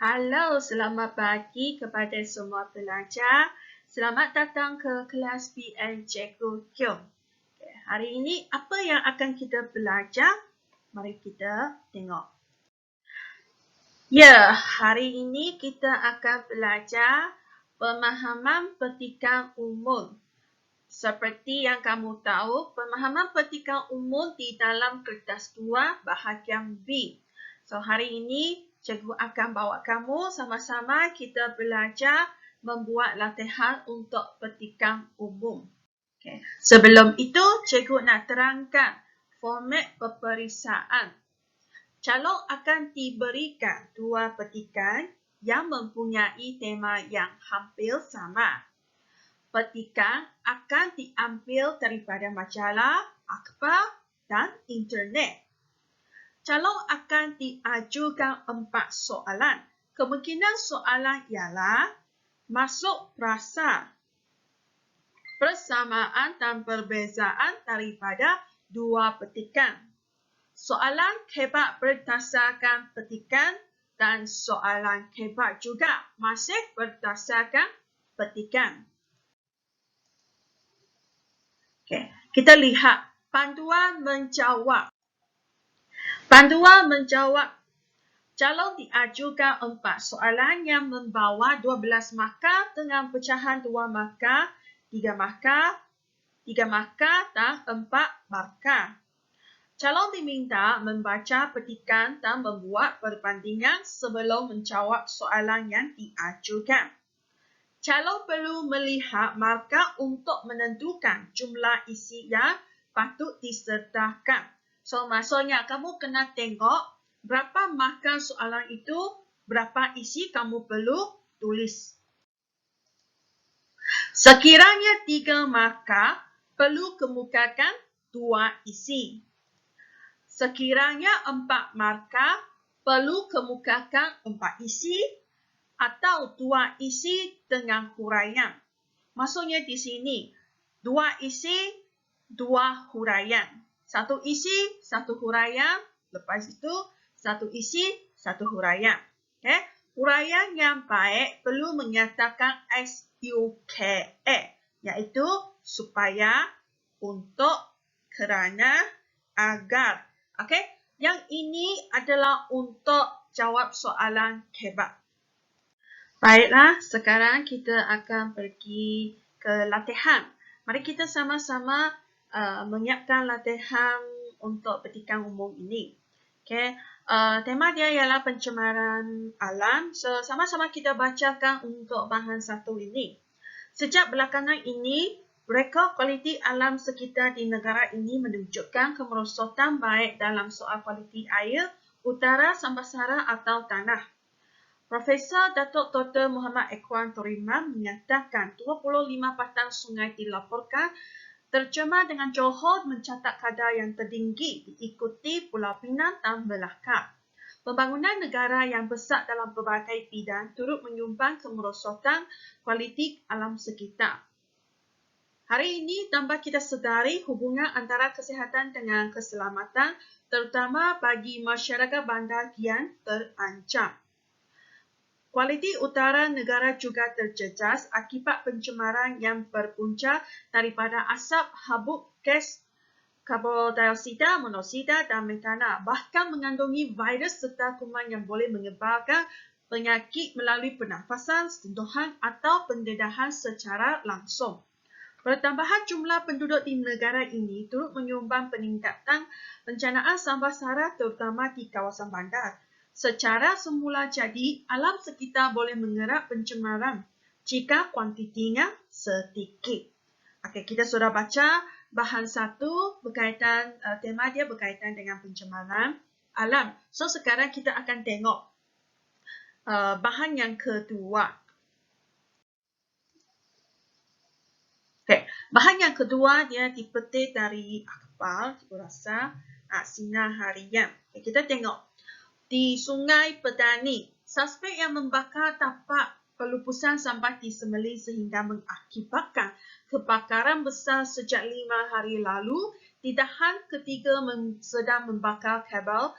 Halo, selamat pagi kepada semua pelajar. Selamat datang ke kelas PN Cikgu Kiong. Hari ini apa yang akan kita belajar? Mari kita tengok. Ya, hari ini kita akan belajar pemahaman petikan umum. Seperti yang kamu tahu, pemahaman petikan umum di dalam kertas 2 bahagian B. So, hari ini cikgu akan bawa kamu sama-sama kita belajar membuat latihan untuk petikan umum. Okay. Sebelum itu, cikgu nak terangkan format peperiksaan. Calon akan diberikan 2 petikan yang mempunyai tema yang hampir sama. Petikan akan diambil daripada majalah, akhbar dan internet. Calon akan diajukan 4 soalan. Kemungkinan soalan ialah masuk frasa, persamaan dan perbezaan daripada 2 petikan. Soalan khebat berdasarkan petikan dan soalan khebat juga masih berdasarkan petikan. Okay. Kita lihat panduan menjawab. Panduan menjawab. Calon diajukan 4 soalan yang membawa 12 markah dengan pecahan 2 markah, 3 markah, 3 markah dan 4 markah. Calon diminta membaca petikan dan membuat perbandingan sebelum menjawab soalan yang diajukan. Calon perlu melihat markah untuk menentukan jumlah isi yang patut disertakan. So, maksudnya kamu kena tengok berapa markah soalan itu, berapa isi kamu perlu tulis. Sekiranya 3 markah, perlu kemukakan 2 isi. Sekiranya 4 markah, perlu kemukakan 4 isi. Atau 2 isi dengan huraian. Maksudnya di sini, 2 isi, 2 huraian. 1 isi, 1 huraian. Lepas itu, 1 isi, 1 huraian. Okay? Huraian yang baik perlu menyatakan SUKA, iaitu supaya, untuk, kerana, agar. Okay? Yang ini adalah untuk jawab soalan khebat. Baiklah, sekarang kita akan pergi ke latihan. Mari kita sama-sama menyiapkan latihan untuk petikan umum ini. Okay. Tema dia ialah pencemaran alam. So, sama-sama kita bacakan untuk bahan 1 ini. Sejak belakangan ini, rekod kualiti alam sekitar di negara ini menunjukkan kemerosotan baik dalam soal kualiti air, udara, sambasara atau tanah. Profesor Datuk Dr. Muhammad Ekwan Toriman menyatakan 25 patang sungai dilaporkan tercemar dengan Johor mencatat kadar yang tertinggi diikuti Pulau Pinang dan Melaka. Pembangunan negara yang besar dalam pelbagai bidang turut menyumbang kemerosotan kualiti alam sekitar. Hari ini tambah kita sedari hubungan antara kesihatan dengan keselamatan terutama bagi masyarakat bandar kian terancam. Kualiti udara negara juga terjejas akibat pencemaran yang berpunca daripada asap habuk gas karbon dioksida, monoksida dan metana. Bahkan mengandungi virus serta kuman yang boleh menyebarkan penyakit melalui pernafasan, sentuhan atau pendedahan secara langsung. Pertambahan jumlah penduduk di negara ini turut menyumbang peningkatan pencanaan sambasara terutama di kawasan bandar. Secara semula jadi, alam sekitar boleh mengerap pencemaran jika kuantitinya sedikit. Okey, kita sudah baca bahan 1 berkaitan, tema dia berkaitan dengan pencemaran alam. So, sekarang kita akan tengok bahan yang kedua. Okay. Bahan yang kedua dia dipetik dari akhbar, saya rasa, Sinar Harian. Okay, kita tengok. Di Sungai Pedani, suspek yang membakar tapak pelupusan sampah di Semeli sehingga mengakibatkan kebakaran besar sejak 5 hari lalu ditahan ketika sedang membakar kabel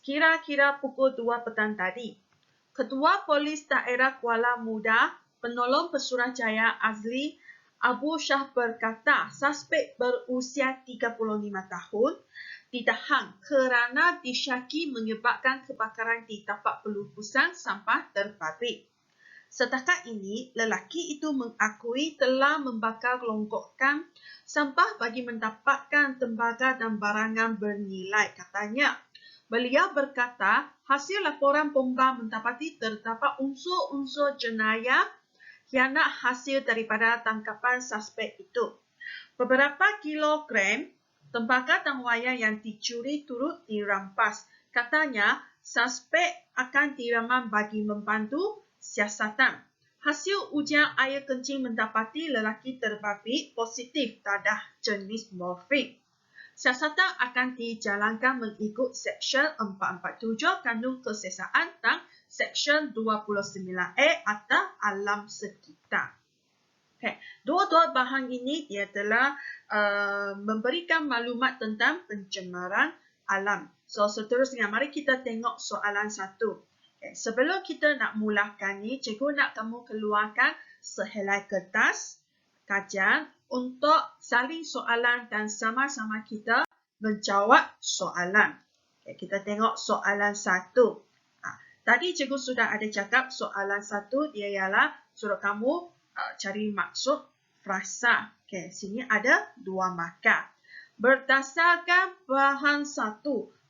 kira-kira pukul 2 petang tadi. Ketua Polis Daerah Kuala Muda, Penolong Pesuruhjaya Azli Abu Shah berkata suspek berusia 35 tahun ditahan kerana disyaki menyebabkan kebakaran di tapak pelupusan sampah terpabrik. Setakat ini, lelaki itu mengakui telah membakar longkokkan sampah bagi mendapatkan tembaga dan barangan bernilai, katanya. Beliau berkata, hasil laporan bomba mendapati terdapat unsur-unsur jenayah khianat hasil daripada tangkapan suspek itu. Beberapa kilogram tembaga dan wayar yang dicuri turut dirampas. Katanya, suspek akan diraman bagi membantu siasatan. Hasil ujian air kencing mendapati lelaki terbabit positif dadah jenis morfin. Siasatan akan dijalankan mengikut Seksyen 447 Kanun Kesesaan dan Seksyen 29A Akta Alam Sekitar. Okay. Dua-dua bahan ini dia telah memberikan maklumat tentang pencemaran alam. So, seterusnya, mari kita tengok soalan 1. Okay. Sebelum kita nak mulakan ni, cikgu nak kamu keluarkan sehelai kertas kajian untuk salin soalan dan sama-sama kita menjawab soalan. Okay, kita tengok soalan 1. Tadi cikgu sudah ada cakap soalan 1 dia ialah suruh kamu cari maksud frasa. Okay, sini ada 2 markah. Berdasarkan bahan 1,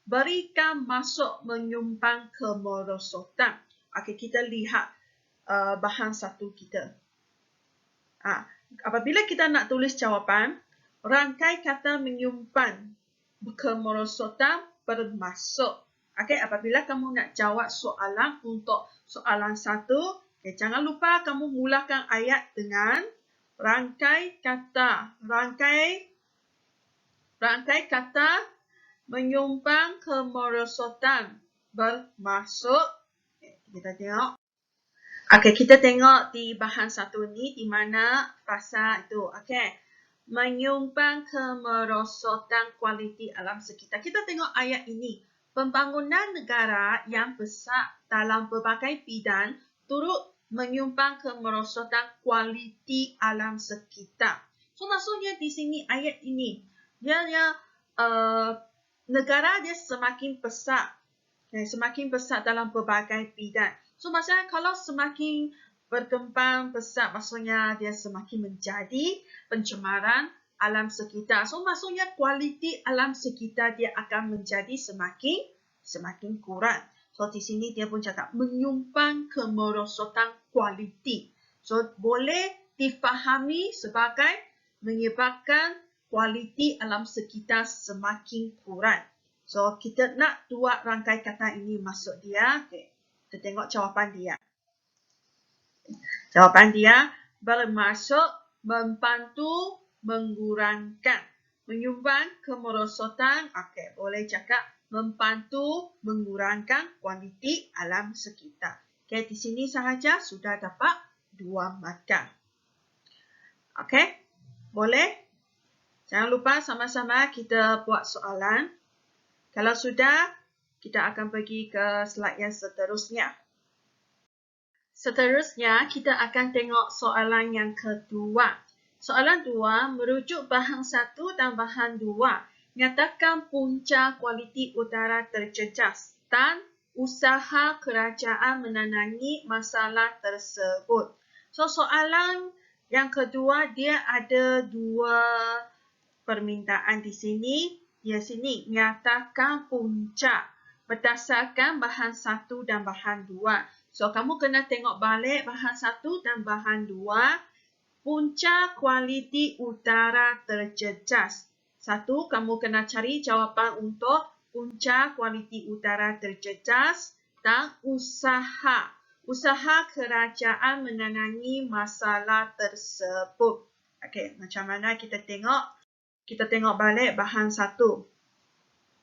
berikan maksud menyumbang kemerosotan. Okay, kita lihat bahan 1 kita. Apabila kita nak tulis jawapan, rangkai kata menyumbang kemerosotan bermaksud. Okay, apabila kamu nak jawab soalan untuk soalan 1, okay, jangan lupa kamu mulakan ayat dengan rangkai kata. Rangkai kata menyumbang kemerosotan bermaksud. Okay, kita tengok. Okey, kita tengok di bahan 1 ni di mana frasa itu. Okey. Menyumbang kemerosotan kualiti alam sekitar. Kita tengok ayat ini. Pembangunan negara yang besar dalam berbagai bidang turut menyumbang kemerosotan kualiti alam sekitar. So, maksudnya di sini ayat ini, dia negara dia semakin besar. Okay, semakin besar dalam berbagai bidang. So, maksudnya kalau semakin berkembang besar, maksudnya dia semakin menjadi pencemaran alam sekitar. So, maksudnya kualiti alam sekitar dia akan menjadi semakin kurang. So, di sini dia pun cakap menyumbang kemerosotan kualiti. So, boleh difahami sebagai menyebabkan kualiti alam sekitar semakin kurang. So, kita nak buat rangkai kata ini maksud dia. Okay. Kita tengok jawapan dia. Jawapan dia bermaksud membantu mengurangkan. Menyumbang kemerosotan, okay, boleh cakap membantu mengurangkan kualiti alam sekitar. Okay, di sini sahaja sudah dapat 2 markah. Okay, boleh? Jangan lupa sama-sama kita buat soalan. Kalau sudah, kita akan pergi ke slide yang seterusnya. Seterusnya, kita akan tengok soalan yang kedua. Soalan 2, merujuk bahan 1 dan bahan 2. Nyatakan punca kualiti udara terjejas dan usaha kerajaan menangani masalah tersebut. So, soalan yang kedua, dia ada 2 permintaan di sini. Di sini, nyatakan punca berdasarkan bahan 1 dan bahan 2. So, kamu kena tengok balik bahan 1 dan bahan 2. Punca kualiti udara terjejas. 1, kamu kena cari jawapan untuk punca kualiti udara terjejas dan usaha. Usaha kerajaan menangani masalah tersebut. Okey, macam mana kita tengok? Kita tengok balik bahan 1.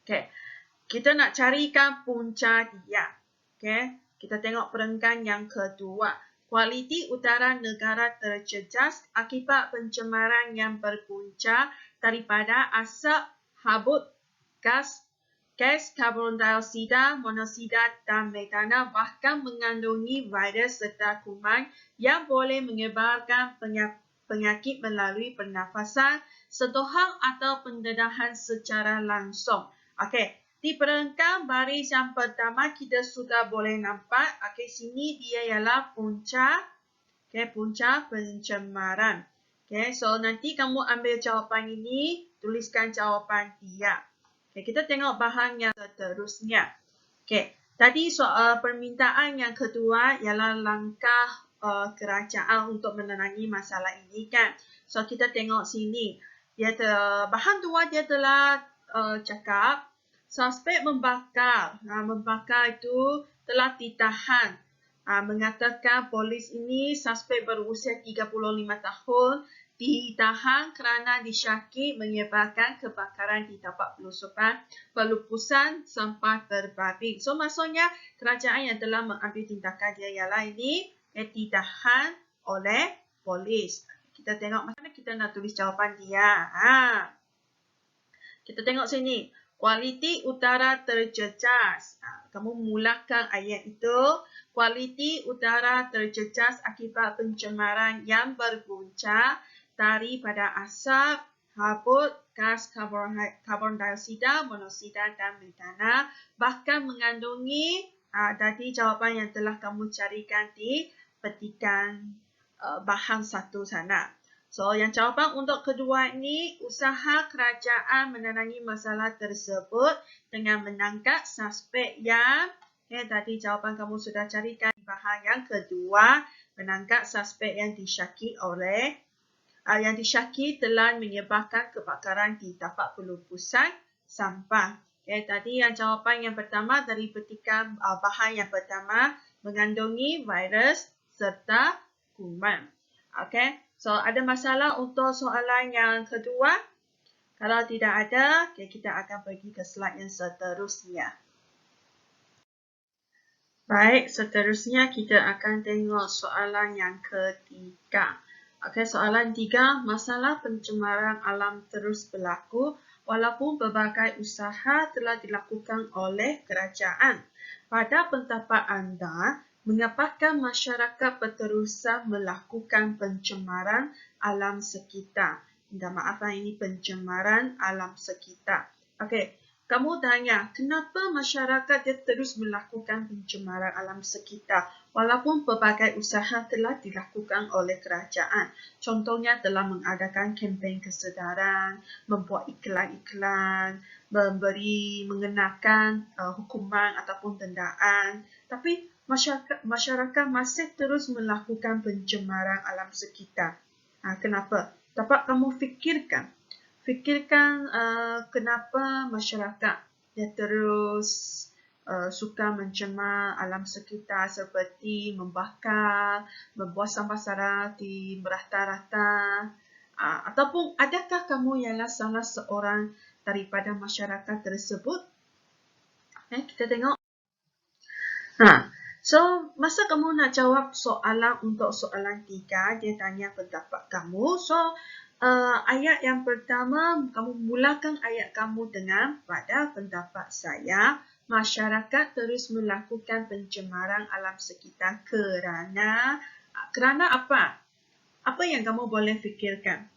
Okey. Kita nak carikan punca dia. Okay. Kita tengok perenggan yang kedua. Kualiti udara negara terjejas akibat pencemaran yang berpunca daripada asap, habuk, gas gas karbon dioksida, monoksida dan metana bahkan mengandungi virus serta kuman yang boleh menyebarkan penyakit melalui pernafasan, sentuhan atau pendedahan secara langsung. Okey, di perengkang baris yang pertama kita sudah boleh nampak. Okey, sini dia ialah punca. Okey, punca pencemaran. Okey, so nanti kamu ambil jawapan ini, tuliskan jawapan dia. Okay, kita tengok bahan yang seterusnya. Okay, tadi soal permintaan yang kedua ialah langkah kerajaan untuk menerangi masalah ini kan. So kita tengok sini. Bahan dua dia telah cakap suspek membakar. Membakar itu telah ditahan. Mengatakan polis ini suspek berusia 35 tahun ditahan kerana disyaki menyebabkan kebakaran di tempat pelupusan sampah terbabit. So maksudnya kerajaan yang telah mengambil tindakan dia ialah ini ditahan oleh polis. Kita tengok macam mana kita nak tulis jawapan dia. Kita tengok sini. Kualiti udara terjejas. Kamu mulakan ayat itu. Kualiti udara terjejas akibat pencemaran yang berpunca daripada asap, habuk, gas karbon dioksida, monoksida dan metana bahkan mengandungi tadi jawapan yang telah kamu carikan di petikan bahan satu sana. So, yang jawapan untuk kedua ini, usaha kerajaan menerangi masalah tersebut dengan menangkap suspek yang tadi jawapan kamu sudah carikan di bahan yang kedua, menangkap suspek yang disyaki telah menyebabkan kebakaran di tempat pelupusan sampah. Okay, tadi yang jawapan yang pertama dari petikan bahan yang pertama mengandungi virus serta kuman. Okay, so ada masalah untuk soalan yang kedua? Kalau tidak ada, okay, kita akan pergi ke slide yang seterusnya. Baik, seterusnya kita akan tengok soalan yang ketiga. Okey, soalan 3, masalah pencemaran alam terus berlaku walaupun berbagai usaha telah dilakukan oleh kerajaan. Pada pendapat anda, mengapakah masyarakat berterusan melakukan pencemaran alam sekitar? Minta maaf, ini pencemaran alam sekitar. Okey, kamu tanya, kenapa masyarakat dia terus melakukan pencemaran alam sekitar walaupun pelbagai usaha telah dilakukan oleh kerajaan? Contohnya telah mengadakan kempen kesedaran, membuat iklan-iklan, mengenakan hukuman ataupun dendaan. Tapi masyarakat masih terus melakukan pencemaran alam sekitar. Kenapa? Dapat kamu fikirkan kenapa masyarakat dia terus suka mencemar alam sekitar seperti membakar, membuat sampah sarang di merata-rata, ataupun adakah kamu ialah salah seorang daripada masyarakat tersebut? Kita tengok. So, masa kamu nak jawab soalan untuk soalan 3, dia tanya pendapat kamu. So, ayat yang pertama, kamu mulakan ayat kamu dengan pada pendapat saya, masyarakat terus melakukan pencemaran alam sekitar kerana apa? Apa yang kamu boleh fikirkan?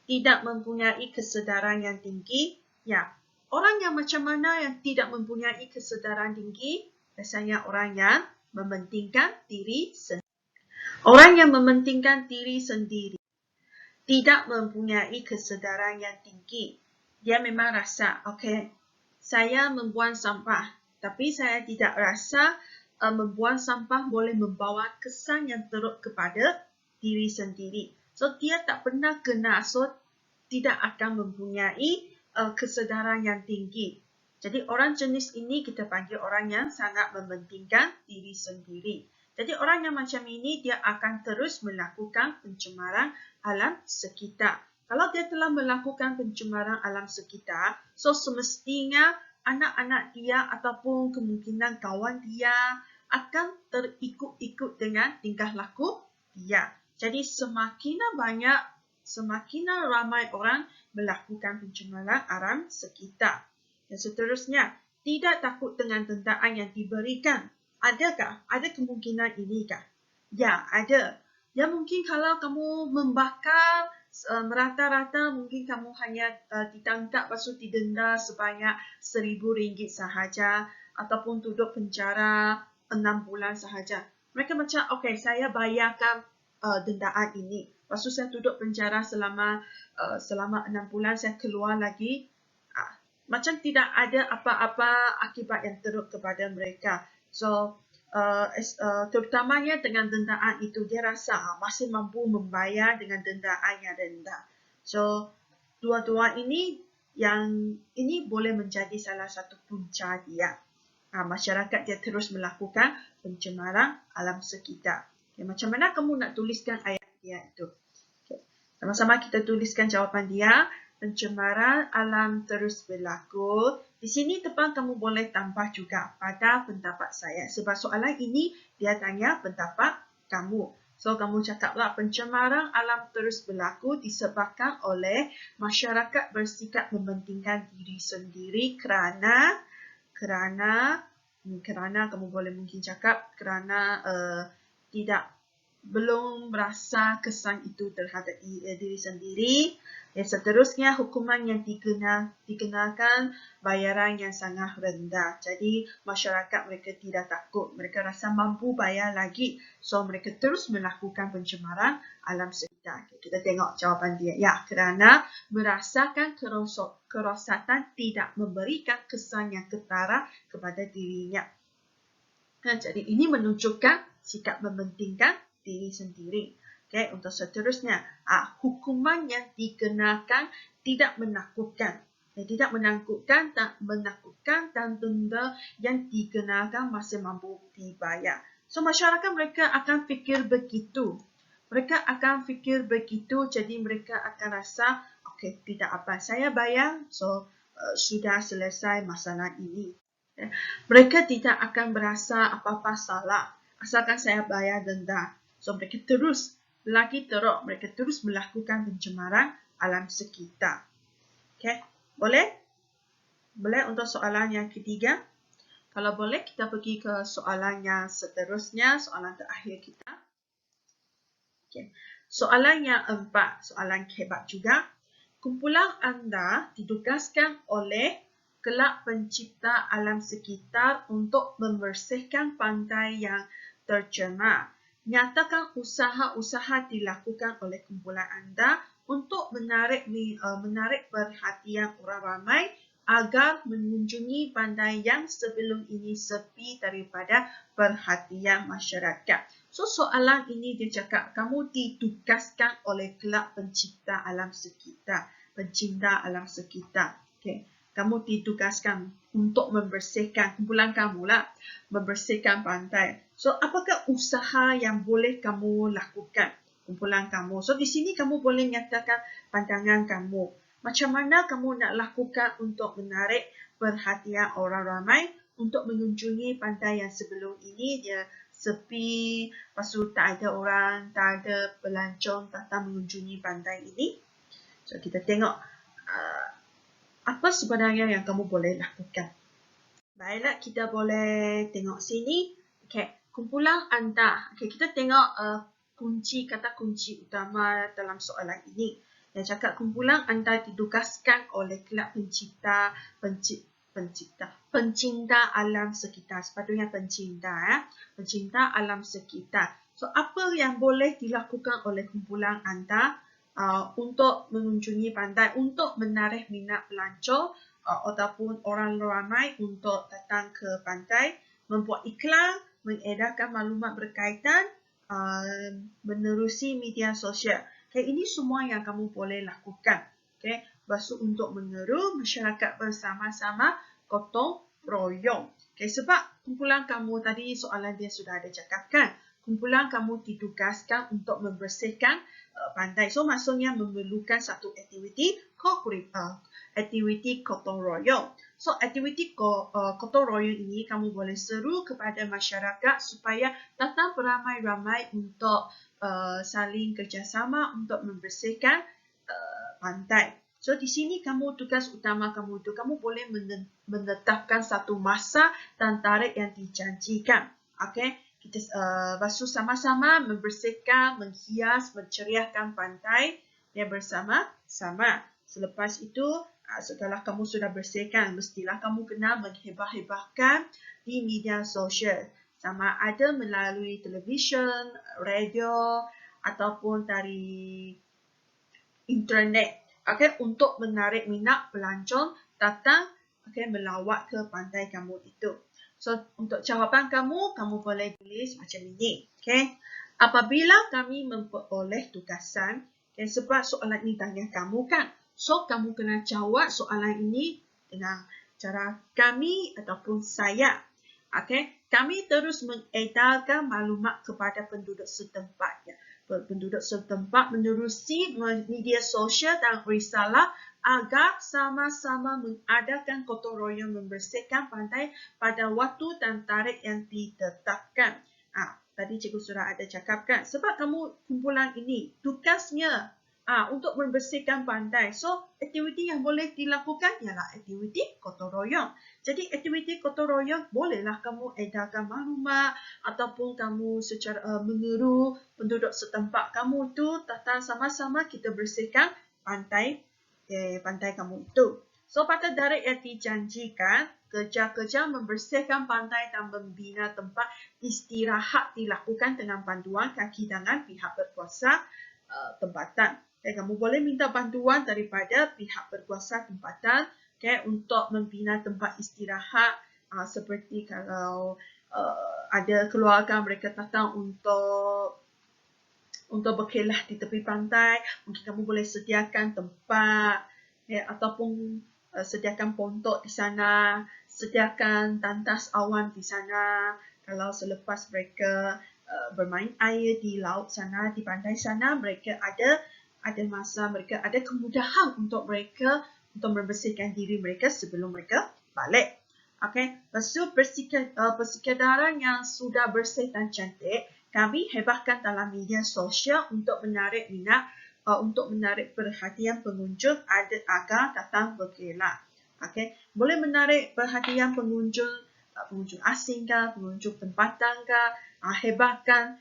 Tidak mempunyai kesedaran yang tinggi? Ya, orang yang macam mana yang tidak mempunyai kesedaran tinggi? Biasanya orang yang mementingkan diri sendiri. Orang yang mementingkan diri sendiri tidak mempunyai kesedaran yang tinggi. Dia memang rasa, okey, saya membuang sampah, tapi saya tidak rasa membuang sampah boleh membawa kesan yang teruk kepada diri sendiri. So, dia tak pernah kena, so tidak akan mempunyai kesedaran yang tinggi. Jadi, orang jenis ini kita panggil orang yang sangat mementingkan diri sendiri. Jadi, orang yang macam ini, dia akan terus melakukan pencemaran alam sekitar. Kalau dia telah melakukan pencemaran alam sekitar, so semestinya anak-anak dia ataupun kemungkinan kawan dia akan terikut-ikut dengan tingkah laku dia. Jadi semakin ramai orang melakukan pencemaran alam sekitar. Dan seterusnya, tidak takut dengan dendaan yang diberikan. Adakah? Ada kemungkinan ini kah? Ya, ada. Ya, mungkin kalau kamu membakar merata-rata, mungkin kamu hanya ditangkap lepas tu didenda sebanyak RM1,000 sahaja ataupun duduk penjara 6 bulan sahaja. Mereka macam, okey, saya bayarkan dendaan ini. Lepas tu saya duduk penjara selama 6 bulan, saya keluar lagi. Macam tidak ada apa-apa akibat yang teruk kepada mereka. So, terutamanya dengan dendaan itu, dia rasa masih mampu membayar dengan dendaan yang rendah. So, dua-dua ini, yang ini boleh menjadi salah satu punca dia. Masyarakat dia terus melakukan pencemaran alam sekitar. Okay, macam mana kamu nak tuliskan ayat dia itu? Okay. Sama-sama kita tuliskan jawapan dia. Pencemaran alam terus berlaku. Di sini depan kamu boleh tambah juga pada pendapat saya. Sebab soalan ini dia tanya pendapat kamu. So, kamu cakaplah pencemaran alam terus berlaku disebabkan oleh masyarakat bersikap mementingkan diri sendiri kerana kamu boleh mungkin cakap kerana belum merasa kesan itu terhadap diri sendiri. Yang seterusnya, hukuman yang dikenakan bayaran yang sangat rendah. Jadi, masyarakat mereka tidak takut. Mereka rasa mampu bayar lagi. So, mereka terus melakukan pencemaran alam sekitar. Kita tengok jawapan dia. Ya, kerana merasakan kerosakan tidak memberikan kesan yang ketara kepada dirinya. Jadi, ini menunjukkan sikap mementingkan diri sendiri. Okay, untuk seterusnya, hukuman yang dikenakan tidak menakutkan. Tidak menakutkan dan denda yang dikenakan masih mampu dibayar. So, masyarakat mereka akan fikir begitu. Jadi mereka akan rasa, okey, tidak apa, saya bayar, so sudah selesai masalah ini. Okay. Mereka tidak akan berasa apa-apa salah, asalkan saya bayar denda. So, mereka terus melakukan pencemaran alam sekitar. Okay, boleh? Boleh untuk soalan yang ketiga? Kalau boleh, kita pergi ke soalan yang seterusnya, soalan terakhir kita. Okay. Soalan yang 4, soalan hebat juga. Kumpulan anda ditugaskan oleh Kelab Pencipta Alam Sekitar untuk membersihkan pantai yang tercemar. Nyatakan usaha-usaha dilakukan oleh kumpulan anda untuk menarik perhatian orang ramai agar mengunjungi pantai yang sebelum ini sepi daripada perhatian masyarakat. So, soalan ini dia cakap, kamu ditugaskan oleh Kelab Pencipta Alam Sekitar. Okay. Kamu ditugaskan untuk membersihkan, kumpulan kamu lah, membersihkan pantai. So, apakah usaha yang boleh kamu lakukan, kumpulan kamu? So, di sini kamu boleh nyatakan pandangan kamu. Macam mana kamu nak lakukan untuk menarik perhatian orang ramai untuk mengunjungi pantai yang sebelum ini dia sepi, lepas tu tak ada orang, tak ada pelancong datang mengunjungi pantai ini. So, kita tengok apa sebenarnya yang kamu boleh lakukan. Baiklah, kita boleh tengok sini. Okay, kumpulan anda. Okay, kita tengok kata kunci utama dalam soalan ini. Yang cakap kumpulan anda ditugaskan oleh Kelab Pencinta Alam Sekitar. Sepatutnya pencinta alam sekitar. So, apa yang boleh dilakukan oleh kumpulan anda untuk mengunjungi pantai, untuk menarik minat pelancong ataupun orang ramai untuk datang ke pantai, membuat iklan, mengedarkan maklumat berkaitan, menerusi media sosial. Okay, ini semua yang kamu boleh lakukan. Okay, lepas tu untuk menyeru masyarakat bersama-sama gotong royong. Okay, sebab kumpulan kamu tadi soalan dia sudah ada cakapkan. Kumpulan kamu ditugaskan untuk membersihkan pantai. So, maksudnya memerlukan satu aktiviti gotong royong. So, aktiviti gotong royong ini kamu boleh seru kepada masyarakat supaya datang beramai-ramai untuk saling kerjasama untuk membersihkan pantai. So, So, di sini tugas utama kamu itu, kamu boleh menetapkan satu masa dan tarikh yang dijanjikan. Okey, kita lepas tu sama-sama membersihkan, menghias, menceriahkan pantai bersama-sama. Selepas itu, setelah kamu sudah bersihkan, mestilah kamu kena menghebah-hebahkan di media sosial. Sama ada melalui televisyen, radio, ataupun dari internet. Okey, untuk menarik minat pelancong datang melawat ke pantai kamu itu. So, untuk jawapan kamu boleh tulis macam ini. Okey. Apabila kami memperoleh tugasan, sebab soalan ini tanya kamu kan. So, kamu kena jawab soalan ini dengan cara kami ataupun saya. Okey. Kami terus mengedarkan maklumat kepada penduduk setempat. Penduduk setempat menerusi media sosial dan risalah agar sama-sama mengadakan gotong royong membersihkan pantai pada waktu dan tarikh yang ditetapkan. Tadi cikgu sudah ada cakapkan, sebab kamu kumpulan ini tugasnya untuk membersihkan pantai. So, aktiviti yang boleh dilakukan ialah aktiviti gotong royong. Jadi, aktiviti gotong royong bolehlah kamu edarkan maklumat ataupun kamu secara menyeru penduduk setempat kamu itu datang sama-sama kita bersihkan pantai kamu itu. So, pada tarikh yang dijanjikan, kerja-kerja membersihkan pantai dan membina tempat istirahat dilakukan dengan panduan kaki tangan pihak berkuasa tempatan. Kamu boleh minta bantuan daripada pihak berkuasa tempatan untuk membina tempat istirahat seperti kalau ada keluarga mereka datang untuk berkelah di tepi pantai, mungkin kamu boleh sediakan tempat ataupun sediakan pontok di sana, sediakan tantas awan di sana. Kalau selepas mereka bermain air di laut sana, di pantai sana, mereka ada masa, mereka ada kemudahan untuk mereka untuk membersihkan diri mereka sebelum mereka balik. Okey, lepas tu persekitaran yang sudah bersih dan cantik, kami hebahkan dalam media sosial untuk menarik minat, untuk menarik perhatian pengunjung agar datang berkelah. Okey, boleh menarik perhatian pengunjung asing ke, pengunjung tempatan ke, hebahkan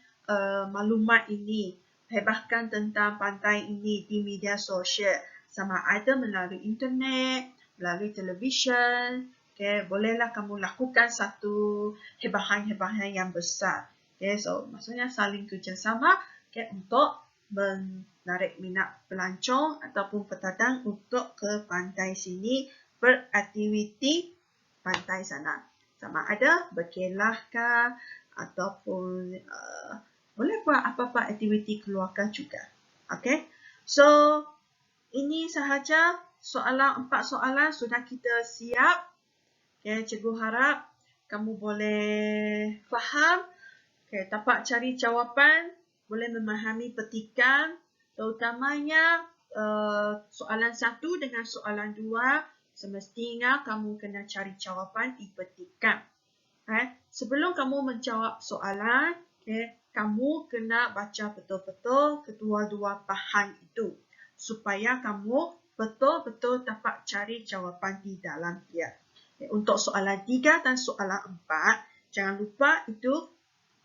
maklumat ini, hebahkan tentang pantai ini di media sosial, sama ada melalui internet, melalui televisyen. Bolehlah kamu lakukan satu hebahan-hebahan yang besar. So maksudnya saling kerjasama untuk menarik minat pelancong ataupun petadang untuk ke pantai sini beraktiviti pantai sana. Sama ada berkelah ke ataupun boleh buat apa-apa aktiviti keluarga juga. Okey. So ini sahaja soalan 4 soalan sudah kita siap. Cikgu harap kamu boleh faham, dapat cari jawapan, boleh memahami petikan, terutamanya soalan 1 dengan soalan 2, semestinya kamu kena cari jawapan di petikan. Sebelum kamu menjawab soalan, kamu kena baca betul-betul kedua-dua bahan itu, supaya kamu betul-betul dapat cari jawapan di dalam dia. Untuk soalan 3 dan soalan 4, jangan lupa itu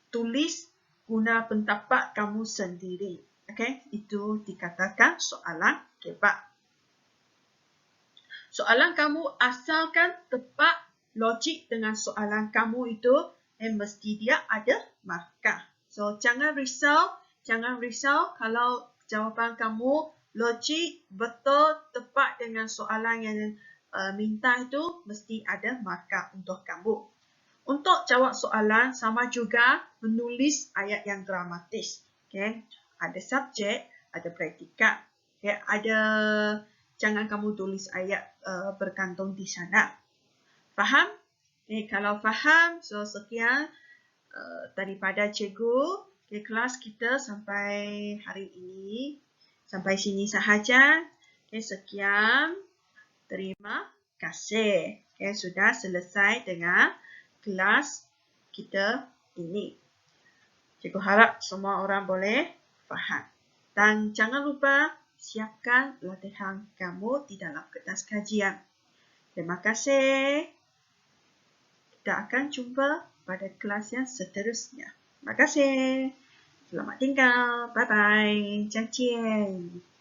tulis guna pendapat kamu sendiri. Itu dikatakan soalan kebak. Soalan kamu asalkan tepat logik dengan soalan kamu itu, mesti dia ada markah. So, jangan risau kalau jawapan kamu logik, betul, tepat dengan soalan yang minta itu, mesti ada markah untuk kamu. Untuk jawab soalan, sama juga menulis ayat yang gramatis. Ada subjek, ada predikat. Jangan kamu tulis ayat bergantung di sana. Faham? Kalau faham, so sekian daripada cikgu. Kelas kita sampai hari ini. Sampai sini sahaja. Sekian. Terima kasih. Sudah selesai dengan kelas kita ini. Cikgu harap semua orang boleh faham. Dan jangan lupa siapkan latihan kamu di dalam kertas kajian. Terima kasih. Kita akan jumpa pada kelas yang seterusnya. Terima kasih. Selamat tinggal. Bye-bye. 再见.